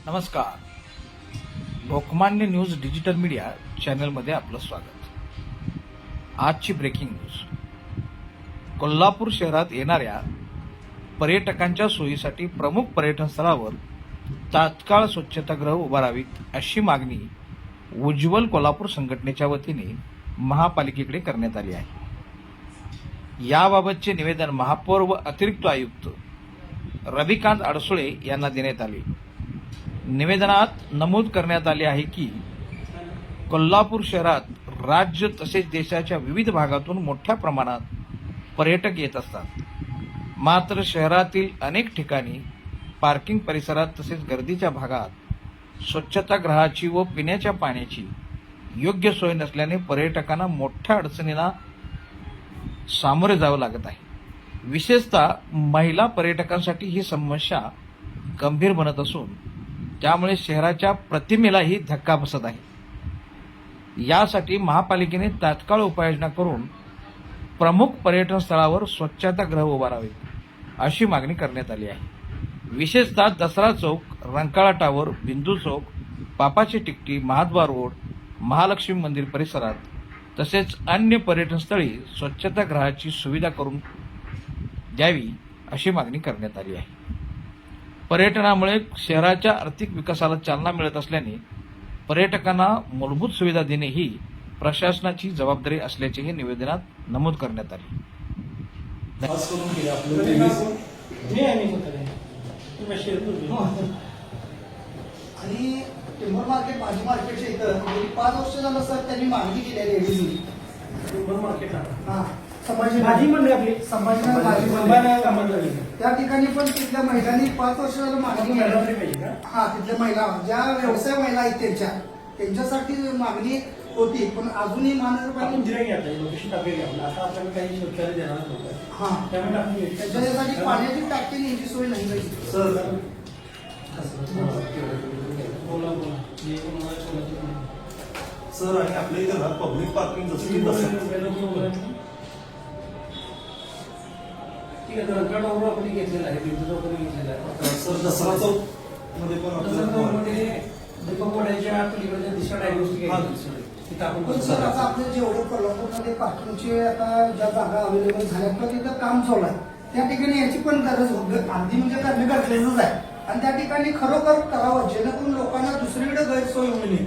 नमस्कार. Lokmanya news digital media चॅनलमध्ये आपलं स्वागत. आजची ब्रेकिंग न्यूज. कोल्हापूर शहरात येणाऱ्या पर्यटकांच्या सोयीसाठी प्रमुख पर्यटन स्थळावर तात्काळ स्वच्छतागृह उभारावीत अशी मागणी उज्ज्वल कोल्हापूर संघटनेच्या वतीने महापालिकेकडे करण्यात आली आहे. याबाबतचे निवेदन महापौर व अतिरिक्त आयुक्त रविकांत अडसुळे यांना देण्यात आले. निवेदनात नमूद करण्यात आले आहे की कोल्हापूर शहरात राज्य तसेच देशाच्या विविध भागातून मोठ्या प्रमाणात पर्यटक येत असतात. मात्र शहरातील अनेक ठिकाणी पार्किंग परिसरात तसेच गर्दीच्या भागात स्वच्छतागृहाची व पिण्याच्या पाण्याची योग्य सोय नसल्याने पर्यटकांना मोठ्या अडचणींना सामोरे जावं लागत आहे. विशेषतः महिला पर्यटकांसाठी ही समस्या गंभीर बनत असून त्यामुळे शहराच्या प्रतिमेलाही धक्का बसत आहे. यासाठी महापालिकेने तात्काळ उपाययोजना करून प्रमुख पर्यटन स्थळावर स्वच्छतागृह उभारावेत अशी मागणी करण्यात आली आहे. विशेषतः दसरा चौक, रंकाळा टावर, बिंदू चौक, पापाची टिकटी, महाद्वार रोड, महालक्ष्मी मंदिर परिसरात तसेच अन्य पर्यटन स्थळी स्वच्छतागृहाची सुविधा करून द्यावी अशी मागणी करण्यात आली आहे. पर्यटनामुळे शहराच्या आर्थिक विकासाला चालना मिळत असल्याने पर्यटकांना मूलभूत सुविधा देणे ही प्रशासनाची जबाबदारी असल्याचेही निवेदनात नमूद करण्यात आले. आणि टिंबर मार्केट भाजी मार्केटच्या इथं 5 वर्ष झालं सर त्यांनी मागणी केली आहे. टिंबर मार्केट संभाजी भाजी म्हणले आपली संभाजी भाजी त्या ठिकाणी पण तिथल्या महिलांनी 5 वर्ष झालं मागणी केली. हा, तिथल्या महिला ज्या व्यवसाय महिला आहेत त्यांच्यासाठी मागणी होती, पण अजूनही महानगरपालिका त्याच्यासाठी पाण्याची टाकी यांची सोय नाही सर. सर आणि आपल्या इथं पब्लिक पार्किंग जसं की आपण घेतलेला आहे, बिंदू चौक घेतलेला आहे. सर दसरा चौक मध्ये पण दीपकवाड्याच्या पलीकडच्या दिशा पण सर आता आपल्या जेवढं कोल्हापूरमध्ये पार्किंगचे आता ज्या जागा अवेलेबल झाल्या किंवा तिथं काम चालू आहे त्या ठिकाणी याची पण गरज आधी म्हणजे करणे गरजेचंच आहे. आणि त्या ठिकाणी खरोखर करावं जेणेकरून लोकांना दुसरीकडे गैरसोय होईल.